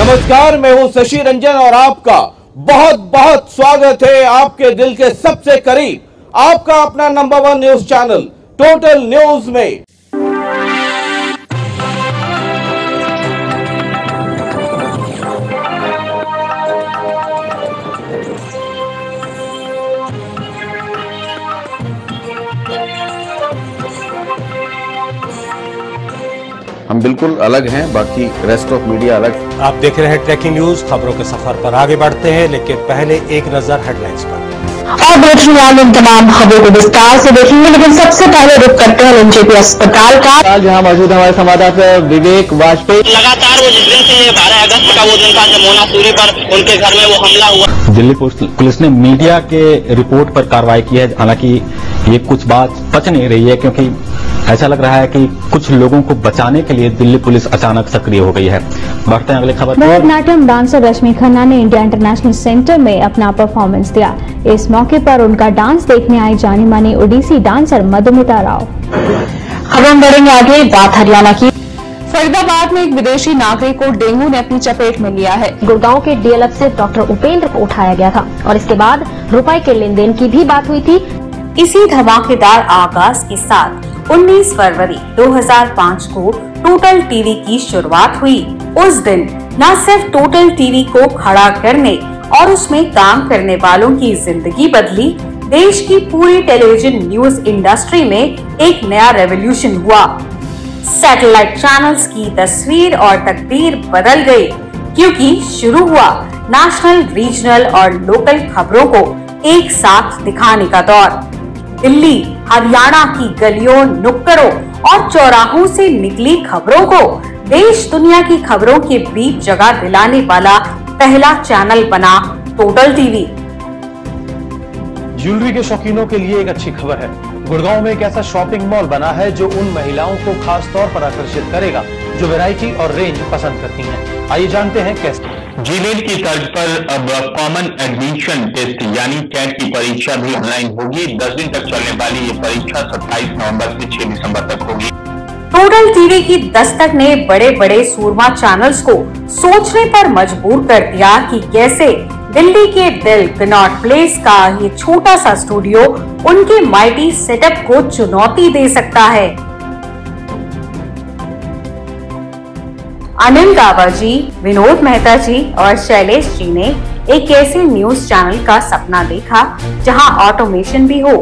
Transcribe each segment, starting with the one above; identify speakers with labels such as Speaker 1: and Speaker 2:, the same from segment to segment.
Speaker 1: नमस्कार, मैं हूं शशि रंजन और आपका बहुत बहुत स्वागत है आपके दिल के सबसे करीब आपका अपना number 1 news channel total news में।
Speaker 2: हम बिल्कुल अलग हैं, बाकी रेस्ट ऑफ मीडिया अलग।
Speaker 3: आप देख रहे हैं ट्रैकिंग न्यूज। खबरों के सफर पर आगे बढ़ते हैं, लेकिन पहले एक नजर हेडलाइंस पर।
Speaker 4: और ब्रेकिंग इन तमाम खबरों को विस्तार से देखेंगे, लेकिन सबसे पहले रुक करते हैं एनजेपी अस्पताल का,
Speaker 5: जहां मौजूद हमारे संवाददाता विवेक वाजपेयी।
Speaker 6: लगातार वो जिस दिन से 12 अगस्त का वो दिन था जब मोना सूरी पर उनके घर में वो हमला हुआ।
Speaker 5: दिल्ली पुलिस ने मीडिया के रिपोर्ट पर कार्रवाई की है, हालांकि ये कुछ बात पच नहीं रही है, क्योंकि ऐसा लग रहा है कि कुछ लोगों को बचाने के लिए दिल्ली पुलिस अचानक सक्रिय हो गई है। बढ़ते हैं अगले खबर।
Speaker 7: भरतनाट्यम डांसर रश्मि खन्ना ने इंडिया इंटरनेशनल सेंटर में अपना परफॉर्मेंस दिया। इस मौके पर उनका डांस देखने आई जानी मानी ओडिसी डांसर मधुमिता राव।
Speaker 4: खबर बढ़ेंगे आगे, बात हरियाणा की।
Speaker 7: फरीदाबाद में एक विदेशी नागरिक को डेंगू ने अपनी चपेट में लिया है।
Speaker 8: गुड़गांव के डीएलएफ से डॉक्टर उपेंद्र को उठाया गया था और इसके बाद रुपए के लेन देन की भी बात हुई थी।
Speaker 9: इसी धमाकेदार आगाज के साथ 19 फरवरी 2005 को टोटल टीवी की शुरुआत हुई। उस दिन न सिर्फ टोटल टीवी को खड़ा करने और उसमें काम करने वालों की जिंदगी बदली, देश की पूरी टेलीविजन न्यूज इंडस्ट्री में एक नया रेवोल्यूशन हुआ। सैटेलाइट चैनल्स की तस्वीर और तकदीर बदल गई, क्योंकि शुरू हुआ नेशनल, रीजनल और लोकल खबरों को एक साथ दिखाने का दौर। दिल्ली, हरियाणा की गलियों, नुक्कड़ों और चौराहों से निकली खबरों को देश दुनिया की खबरों के बीच जगह दिलाने वाला पहला चैनल बना टोटल टीवी।
Speaker 10: ज्वेलरी के शौकीनों के लिए एक अच्छी खबर है। गुड़गांव में एक ऐसा शॉपिंग मॉल बना है जो उन महिलाओं को खास तौर पर आकर्षित करेगा जो वैरायटी और रेंज पसंद करती हैं। आइए जानते हैं कैसे।
Speaker 11: जीनेट की तर्ज पर अब कॉमन एडमिशन टेस्ट यानी कैट की परीक्षा भी ऑनलाइन होगी। 10 दिन तक चलने वाली ये परीक्षा 27 नवंबर से 6 दिसंबर तक होगी।
Speaker 9: टोटल टीवी की दस्तक ने बड़े बड़े सूरमा चैनल्स को सोचने पर मजबूर कर दिया कि कैसे दिल्ली के दिल कनॉट प्लेस का ये छोटा सा स्टूडियो उनके माइटी सेटअप को चुनौती दे सकता है। अनिल गाबा जी, विनोद मेहता जी और शैलेश जी ने एक ऐसे न्यूज चैनल का सपना देखा जहां ऑटोमेशन भी हो,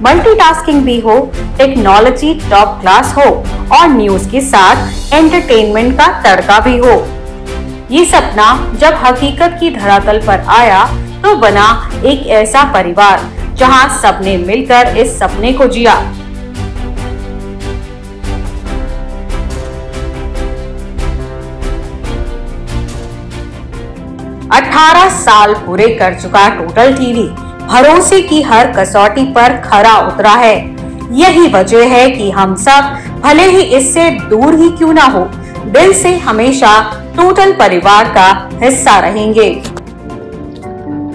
Speaker 9: मल्टीटास्किंग भी हो, टेक्नोलॉजी टॉप क्लास हो और न्यूज के साथ एंटरटेनमेंट का तड़का भी हो। ये सपना जब हकीकत की धरातल पर आया तो बना एक ऐसा परिवार जहां सबने मिलकर इस सपने को जिया। अठारह साल पूरे कर चुका टोटल टीवी भरोसे की हर कसौटी पर खरा उतरा है। यही वजह है कि हम सब भले ही इससे दूर ही क्यों ना हो, दिल से हमेशा टोटल परिवार का हिस्सा रहेंगे।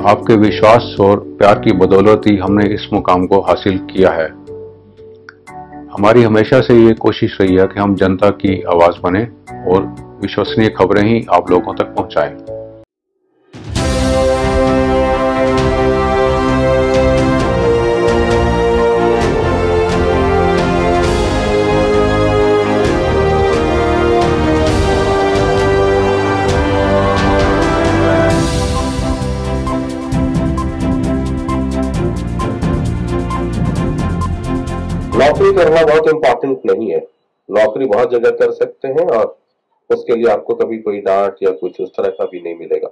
Speaker 2: आपके विश्वास और प्यार की बदौलत ही हमने इस मुकाम को हासिल किया है। हमारी हमेशा से ये कोशिश रही है कि हम जनता की आवाज बने और विश्वसनीय खबरें ही आप लोगों तक पहुंचाएं।
Speaker 12: नौकरी करना बहुत इम्पोर्टेंट नहीं है। नौकरी बहुत जगह कर सकते हैं और उसके लिए आपको कभी कोई डांट या कुछ उस तरह का भी नहीं मिलेगा।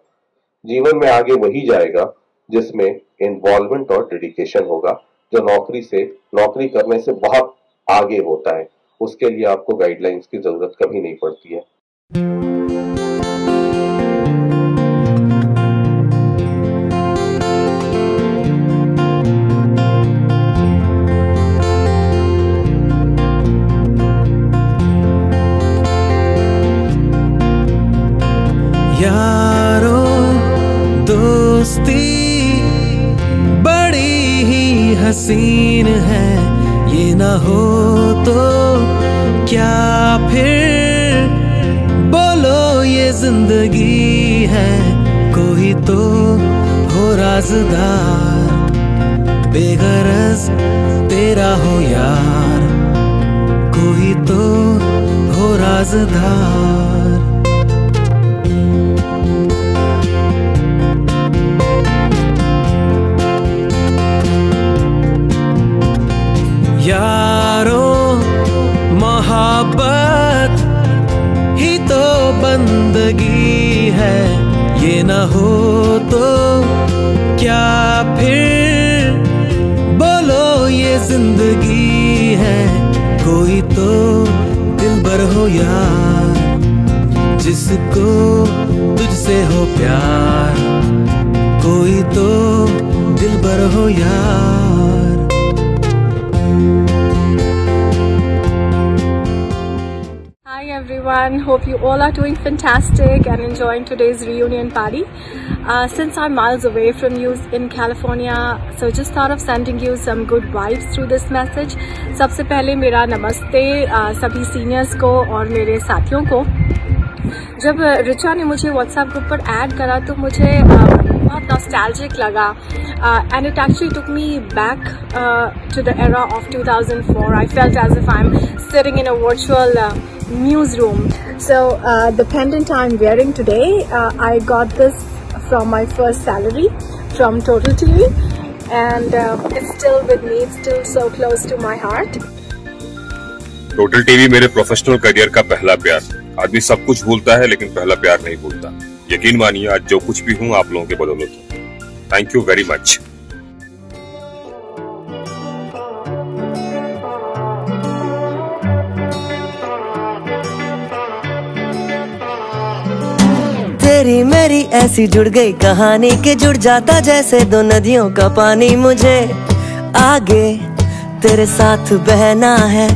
Speaker 12: जीवन में आगे वही जाएगा जिसमें इन्वॉल्वमेंट और डेडिकेशन होगा, जो नौकरी करने से बहुत आगे होता है। उसके लिए आपको गाइडलाइंस की जरूरत कभी नहीं पड़ती है।
Speaker 13: यारो दोस्ती बड़ी ही हसीन है, ये ना हो तो क्या फिर बोलो ये जिंदगी तो हो राज़दार, बेगरज तेरा हो यार, कोई तो हो राज़दार। यारो मोहब्बत ही तो बंदगी है, ये न हो तो क्या फिर बोलो ये जिंदगी है। कोई तो दिलबर हो यार, जिसको तुझसे हो प्यार, कोई तो दिलबर हो यार।
Speaker 14: Hi everyone, hope you all are doing fantastic and enjoying today's reunion party. Since I'm miles away from you in California, so just thought of sending you some good vibes through this message. सबसे पहले मेरा नमस्ते सभी seniors को और मेरे साथियों को। जब रिचा ने मुझे व्हाट्सएप ग्रुप पर ऐड करा तो मुझे बहुत नॉस्टैल्जिक लगा and it actually took me back to the era of 2004. I felt as if I'm sitting in a virtual newsroom. So the pendant I'm wearing today, I got this from my first salary from Total TV and it's still with me, it's still so close to my heart.
Speaker 15: Total TV मेरे professional career का पहला प्यार। आदमी सब कुछ भूलता है लेकिन पहला प्यार नहीं भूलता। यकीन मानिए आज जो कुछ भी हूँ आप लोगों के बदौलत। Thank you very much.
Speaker 13: तेरी मेरी ऐसी जुड़ गई कहानी कि जुड़ जाता जैसे दो नदियों का पानी। मुझे आगे तेरे साथ बहना है,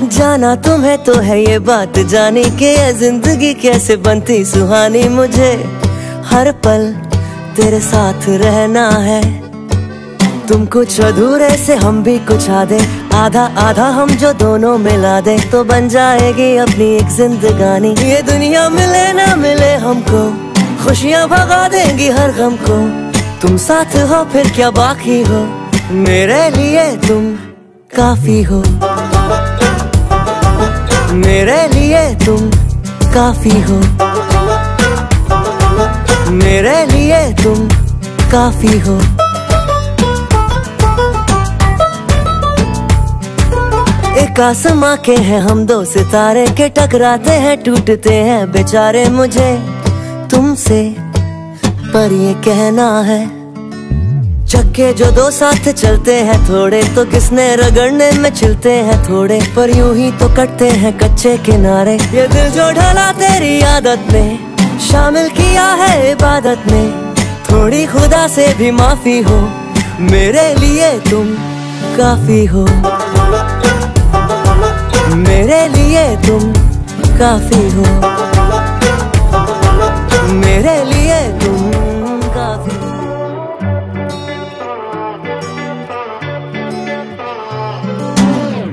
Speaker 13: जाना तुम्हें तो है ये बात जानी कि ये जिंदगी कैसे बनती सुहानी। मुझे हर पल तेरे साथ रहना है, तुम कुछ अधूरे से हम भी कुछ आधे, आधा आधा हम जो दोनों मिला दे तो बन जाएगी अपनी एक जिंदगानी। ये दुनिया मिले ना मिले हमको, खुशियाँ भगा देंगी हर गम को। तुम साथ हो फिर क्या बाकी हो, मेरे लिए तुम काफी हो, मेरे लिए तुम काफी हो, मेरे लिए तुम काफी हो। एक आसमां के हैं हम दो सितारे के, टकराते हैं टूटते हैं बेचारे। मुझे तुमसे पर ये कहना है, चक्के जो दो साथ चलते हैं थोड़े तो किसने रगड़ने में छिलते हैं थोड़े, पर यूं ही तो कटते हैं कच्चे किनारे। ये दिल जो ढला तेरी आदत ने शामिल किया है इबादत में, थोड़ी खुदा से भी माफी हो, मेरे लिए तुम काफी हो, मेरे लिए तुम काफी हो, मेरे लिए तुम काफी हो।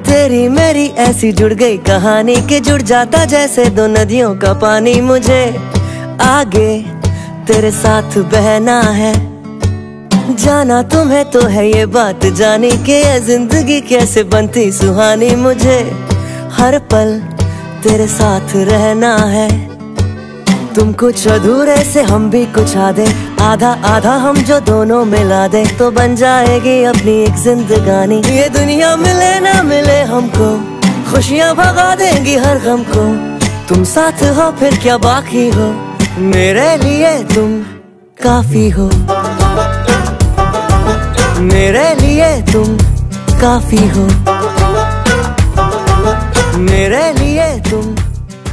Speaker 13: तेरी मेरी ऐसी जुड़ गई कहानी कि जुड़ जाता जैसे दो नदियों का पानी। मुझे आगे तेरे साथ बहना है, जाना तुम्हें तो है ये बात जानी कि ये जिंदगी कैसे बनती सुहानी। मुझे हर पल तेरे साथ रहना है, तुम कुछ अधूरे से हम भी कुछ आधे, आधा आधा हम जो दोनों मिला दे तो बन जाएगी अपनी एक जिंदगानी। ये दुनिया मिले ना मिले हमको, खुशियाँ भगा देंगी हर गम को। तुम साथ हो फिर क्या बाकी हो, मेरे लिए तुम काफी हो, मेरे लिए तुम काफी हो, मेरे लिए तुम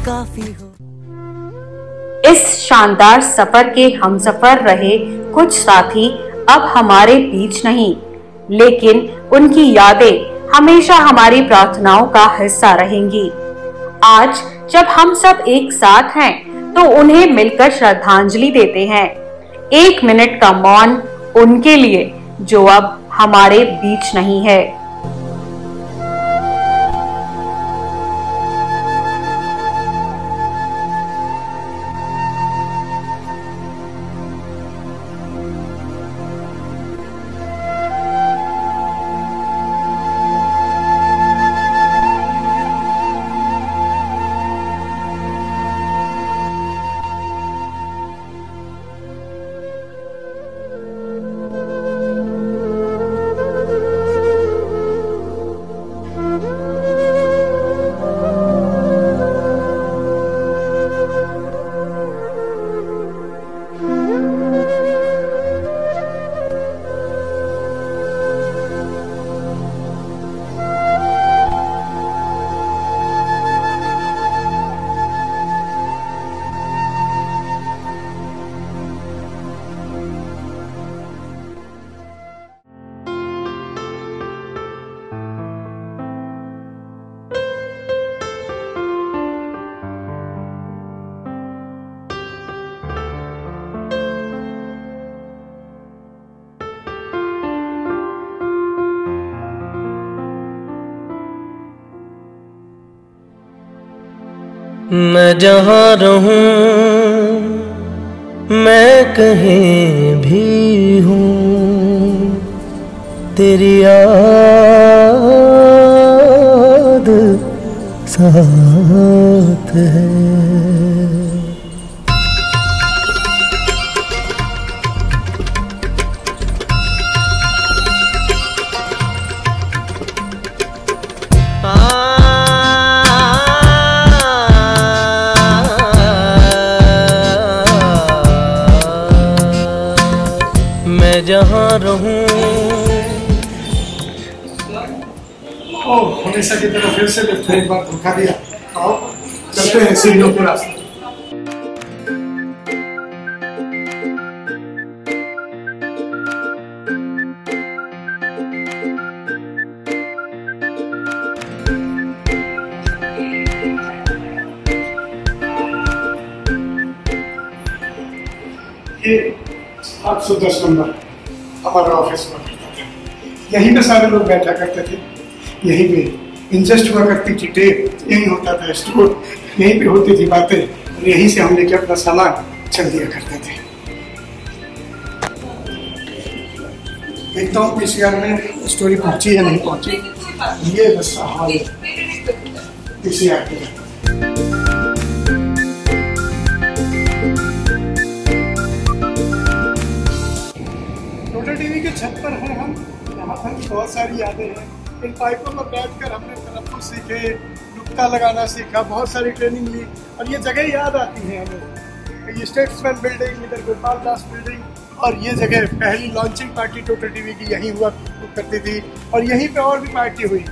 Speaker 13: काफी हो।
Speaker 9: इस शानदार सफर के हमसफर रहे कुछ साथी अब हमारे बीच नहीं, लेकिन उनकी यादें हमेशा हमारी प्रार्थनाओं का हिस्सा रहेंगी। आज जब हम सब एक साथ हैं तो उन्हें मिलकर श्रद्धांजलि देते हैं। 1 मिनट का मौन उनके लिए जो अब हमारे बीच नहीं है।
Speaker 13: मैं जहाँ रहूं मैं कहीं भी हूँ तेरी याद साथ है। मैं जहाँ रहूं।
Speaker 16: हमेशा की तरह फिर से लिफ्ट एक बार धोखा दिया। आओ चलते हैं सीढ़ियों के रास्ते। ये 810 नंबर हमारा ऑफिस हुआ करता था। यहीं पे सारे लोग बैठा करते थे, यहीं पे इंजस्ट हुआ करती थी टेप, यहीं होता था स्टोर, यहीं पे होती थी बातें और यहीं से हम लेके अपना सामान चल दिया करते थे। देखता हूँ पीसीआर में स्टोरी पहुंची या नहीं पहुंची। ये बस हाल पीसीआर के। टोटल टीवी के छत पर हैं हम। यहाँ पर बहुत सारी यादें हैं। इन पाइपों पर बैठकर हमने तलफ़्फ़ुज़ सीखे, नुक्ता लगाना सीखा, बहुत सारी ट्रेनिंग ली और ये जगह याद आती है हमें। ये स्टेट्समैन बिल्डिंग, इधर गोपाल दास बिल्डिंग और ये जगह पहली लॉन्चिंग पार्टी टोटल टीवी की यहीं हुआ करती थी और यहीं पे और भी पार्टी हुई।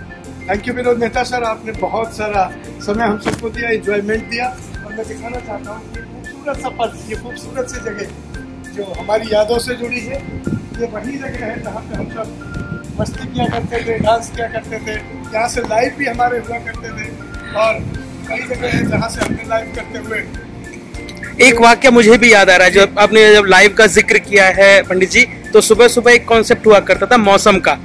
Speaker 16: Thank you Vinod Mehta sir, आपने बहुत सारा समय हम सबको दिया, एंजॉयमेंट दिया और मैं दिखाना चाहता हूँ कि खूबसूरत सा पल, ये खूबसूरत सी जगह जो हमारी यादों से जुड़ी है, ये वही जगह है जहाँ पे हम सब मस्ती किया करते थे, डांस किया करते थे। यहाँ से लाइव भी हमारे हुआ करते थे और कई जगह है जहाँ से हमने लाइव करते हुए।
Speaker 17: एक वाक्य मुझे भी याद आ रहा है, जब आपने जब लाइव का जिक्र किया है पंडित जी, तो सुबह सुबह एक कॉन्सेप्ट हुआ करता था मौसम का।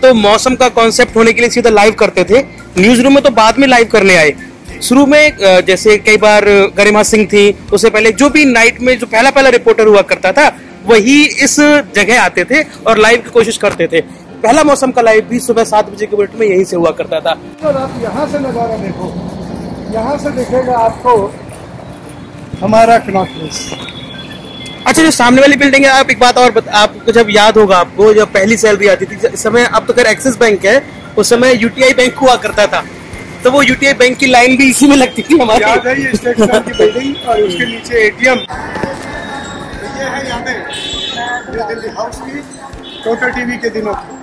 Speaker 17: तो मौसम का कॉन्सेप्ट होने के लिए सीधा लाइव करते थे। न्यूज रूम में तो बाद में लाइव करने आए। शुरू में जैसे कई बार गरिमा सिंह थी, उससे पहले जो भी नाइट में जो पहला रिपोर्टर हुआ करता था वही इस जगह आते थे और लाइव की कोशिश करते थे। पहला मौसम का लाइव भी सुबह 7 बजे के बुलेटिन में यहीं से हुआ करता था।
Speaker 16: तो आप यहाँ से नजारा देखो, यहाँ से दिखेगा आपको हमारा कनॉट प्लेस।
Speaker 17: अच्छा, जो सामने वाली बिल्डिंग है, आप एक बात और आपको जब याद होगा, आपको जब पहली सैलरी आती थी, इस समय अब तो खैर एक्सिस बैंक है, उस समय यूटीआई बैंक हुआ करता था, तो वो यूटीआई बैंक की लाइन भी इसी में लगती थी हमारी।
Speaker 16: याद है ये स्टेट बैंक की बिल्डिंग और उसके नीचे एटीएम। ये है यादें दिल्ली हाउस की, टोटल टीवी के दिनों की।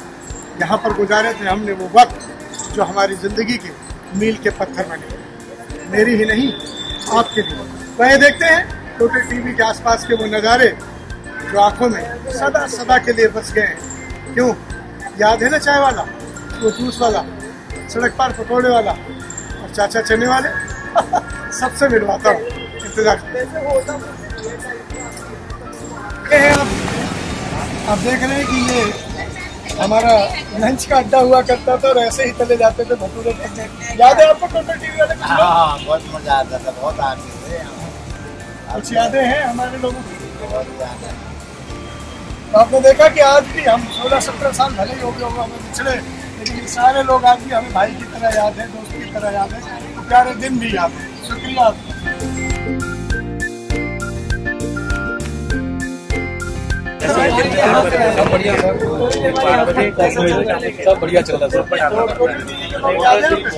Speaker 16: यहाँ पर गुजारे थे हमने वो वक्त जो हमारी जिंदगी के मील के पत्थर बने, मेरी ही नहीं आपके भी। वह देखते हैं टोटल टीवी के आसपास के वो नज़ारे जो आंखों में सदा सदा के लिए बस गए हैं। क्यों याद है ना, चाय वाला, वो जूस वाला, सड़क पार पकौड़े वाला और चाचा चने वाले। सबसे मिलवाता हूँ, इंतजार। आप देख रहे हैं कि ये हमारा लंच का अड्डा हुआ करता था और ऐसे ही चले जाते थे भटूरे खाने। याद है आपको टोटल टीवी वाले?
Speaker 18: हाँ, बहुत मजा आता था, बहुत आते थे।
Speaker 16: कुछ यादें हैं हमारे लोगों की। तो आपने देखा कि आज भी हम 16-17 साल भले ही हो गए होंगे हमें पिछड़े, लेकिन ये सारे लोग आज भी हमें भाई की तरह याद है, दोस्त की तरह याद है, तो प्यारे दिन भी याद है। शुक्रिया आपका।
Speaker 19: सब बढ़िया सर, सब बढ़िया चल रहा है।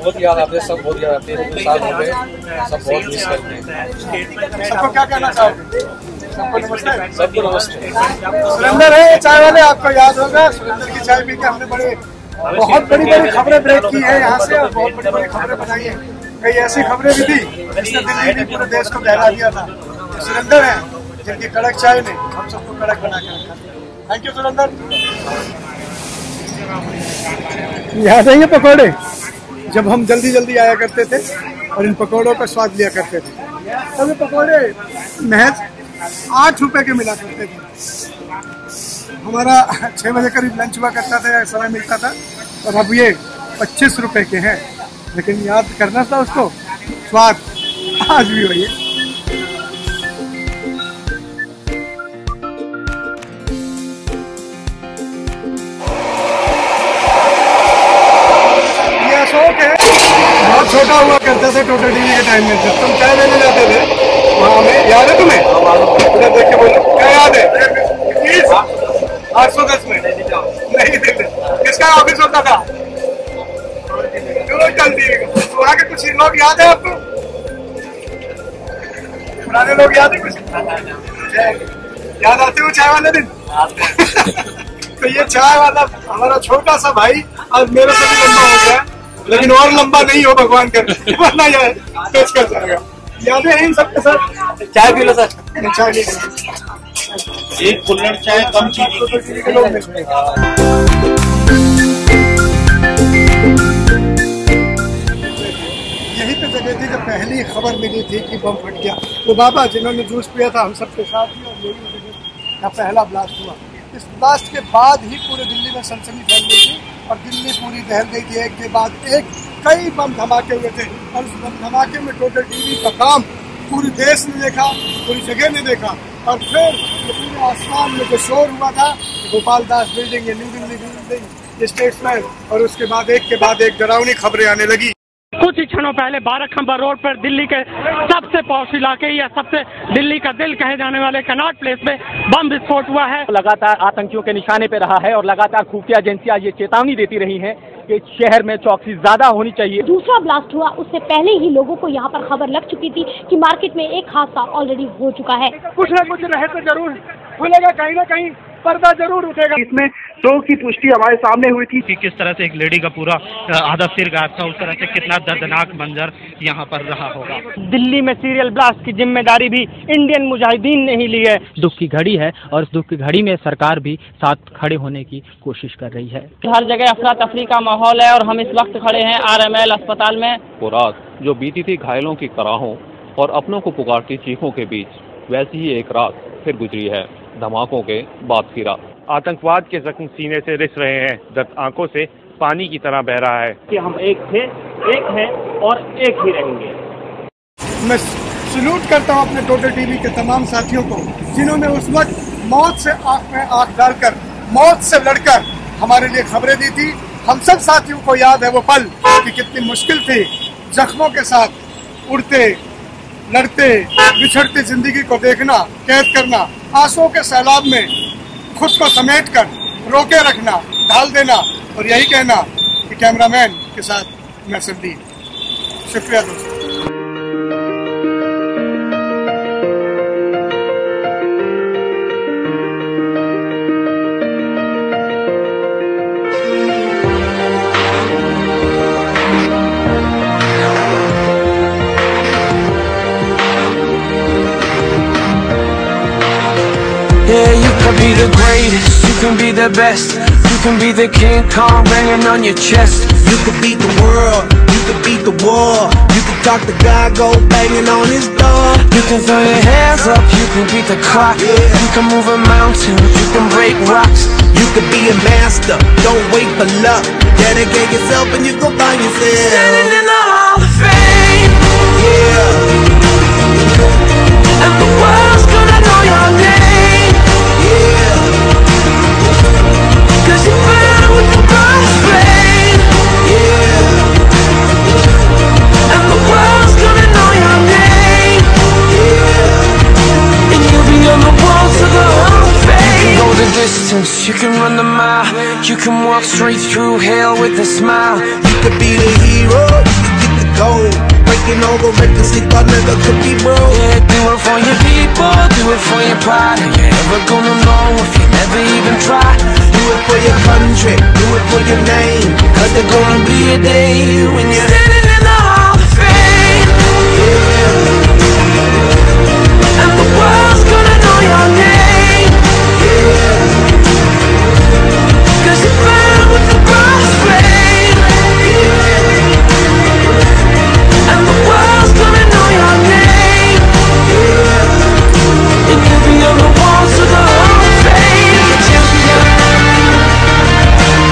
Speaker 19: बहुत याद आते हैं, सब बहुत याद आते हैं। 2 साल हो गए, सब बहुत मिस करते हैं।
Speaker 16: सबको क्या कहना चाहोगे? सबको नमस्ते।
Speaker 19: सबको नमस्ते।
Speaker 16: सुरेंद्र है चाय वाले, आपको याद होगा सुरेंद्र की चाय पी के हमने बहुत बड़ी खबरें ब्रेक की है यहाँ से और बहुत बड़ी बड़ी खबरें बनाई है। कई ऐसी खबरें भी थी जिसने दिल्ली ने पूरे देश को बहला दिया था। सुरेंद्र है जिनकी कड़क चाय ने हम सबको कड़क बना के रखा। Thank you Surendra. याद है ये पकौड़े, जब हम जल्दी जल्दी आया करते थे और इन पकौड़ों का स्वाद लिया करते थे, तब ये पकौड़े महज 8 रुपए के मिला करते थे। हमारा 6 बजे करीब लंच हुआ करता था या समय मिलता था, और अब ये 25 रुपए के हैं। लेकिन याद करना था उसको, स्वाद आज भी वही है। ये अशोक है, बहुत छोटा हुआ करते थे टोटल टीवी के टाइम में, जब तुम चाय लेने जाते थे वहाँ में, याद है तुम्हें? उधर देख के बोलो, क्या याद है? 810 में नहीं देते। किसका ऑफिस होता था? टोटल टीवी का। वहाँ के कुछ लोग याद है आपको? पुराने लोग याद है कुछ? याद आते हो चाय वाले दिन? तो ये चाय वाला हमारा छोटा सा भाई आज मेरे से भी लंबा हो गया, लेकिन और लंबा नहीं हो भगवान कर, वरना ये पेश कर जाएगा। यादें हैं इन सबके साथ। चाय पी लो सर। चाय नहीं,
Speaker 19: एक कुल्हड़ चाय कम चीनी के लोग।
Speaker 16: यही पे जगह थी जब पहली खबर मिली थी कि बम फट गया। वो बाबा जिन्होंने जूस पिया था हम सबके साथ ही, और यही जगह पहला ब्लास्ट हुआ। इस ब्लास्ट के बाद ही पूरे दिल्ली में सनसनी फैल गई थी और दिल्ली पूरी दहल गई थी। एक के बाद एक कई बम धमाके हुए थे और उस बम धमाके में टोटल टीवी का काम पूरे देश ने देखा, पूरी जगह ने देखा। और फिर पूरे आसमान में जो शोर हुआ था, Gopal Das building, New Delhi building, Statesman, और उसके बाद एक डरावनी खबरें आने लगी।
Speaker 20: कुछ ही क्षणों पहले बाराखंबा रोड पर दिल्ली के सबसे पॉश इलाके या सबसे दिल्ली का दिल कहे जाने वाले कनॉट प्लेस में बम विस्फोट हुआ है।
Speaker 5: लगातार आतंकियों के निशाने पे रहा है और लगातार खुफिया एजेंसियां ये चेतावनी देती रही हैं कि शहर में चौकसी ज्यादा होनी चाहिए।
Speaker 8: दूसरा ब्लास्ट हुआ उससे पहले ही लोगों को यहाँ पर खबर लग चुकी थी कि मार्केट में एक हादसा ऑलरेडी हो चुका है।
Speaker 16: कुछ न कुछ रहस्य जरूर खुलेगा, कहीं ना कहीं पर्दा जरूर उठेगा। इसमें 2 की पुष्टि हमारे सामने हुई थी
Speaker 20: कि किस तरह से एक लेडी का पूरा आधा सिर गायब था, उस तरह से कितना दर्दनाक मंजर यहाँ पर रहा होगा। दिल्ली में सीरियल ब्लास्ट की जिम्मेदारी भी इंडियन मुजाहिदीन ने ही ली है। दुख की घड़ी है और इस दुख की घड़ी में सरकार भी साथ खड़े होने की कोशिश कर रही है। हर जगह अफरा तफरी का माहौल है और हम इस वक्त खड़े हैं RML अस्पताल में।
Speaker 2: वो रात जो बीती थी घायलों की कराहों और अपनों को पुकारती चीखों के बीच, वैसी ही एक रात फिर गुजरी है धमाकों के बाद की रात।
Speaker 20: आतंकवाद के जख्म सीने से रिस रहे हैं, दर्द आंखों से पानी की तरह बह रहा है कि हम एक थे, एक हैं और एक ही रहेंगे।
Speaker 16: मैं सल्यूट करता हूं अपने टोटल टीवी के तमाम साथियों को, जिन्होंने उस वक्त मौत से आंख में आंख डालकर, मौत से लड़कर हमारे लिए खबरें दी थी। हम सब साथियों को याद है वो पल कि कितनी मुश्किल थी जख्मों के साथ उड़ते, लड़ते, बिछड़ती जिंदगी को देखना, कैद करना, आंसुओं के सैलाब में खुद को समेटकर रोके रखना, ढाल देना और यही कहना कि कैमरामैन के साथ मैं संदीप। शुक्रिया दोस्तों।
Speaker 21: Yeah, you can be the greatest, you can be the best, you can be the King Kong banging on your chest.
Speaker 22: You could beat the world, you could beat the war, you could talk to God, go banging on his door.
Speaker 21: You can throw your hands up, you can beat the clock, you can move a mountain, you can break rocks.
Speaker 22: You could be a master, don't wait for luck, dedicate yourself and you go find yourself.
Speaker 21: Standing in the Hall of Fame,
Speaker 22: yeah,
Speaker 21: and the world's gonna know your name. Cause you burn with the bright flame, yeah, and the world's gonna know your name, yeah, and you'll be on the walls of the Hall of Fame. You can go the distance, you can run the mile, you can walk straight through hell with a smile.
Speaker 22: You could be the hero, you could get the gold, breaking all the records they thought never could be broke.
Speaker 21: Yeah, do it for your people, do it for your pride. Are you ever gonna know if you never even try?
Speaker 22: Do it for your country, do it for your name,
Speaker 21: cause there's gonna be a day when you're standing in the Hall of Fame, yeah, and the world's gonna know your name, yeah, cause you burn with the bright flame, yeah, and the world's gonna know your name, yeah, and you'll be on the walls of the Hall of Fame. Be a champion,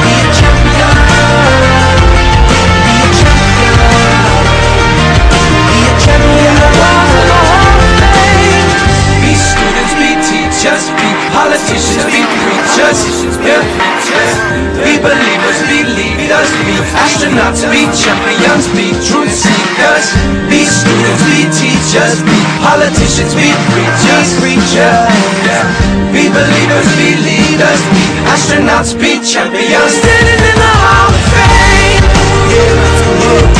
Speaker 21: be a champion, be a champion. preachers, be politicians, be preachers, yeah. Be believers, be leaders, be astronauts, be champions, standing in the Hall of Fame. Yeah, yeah.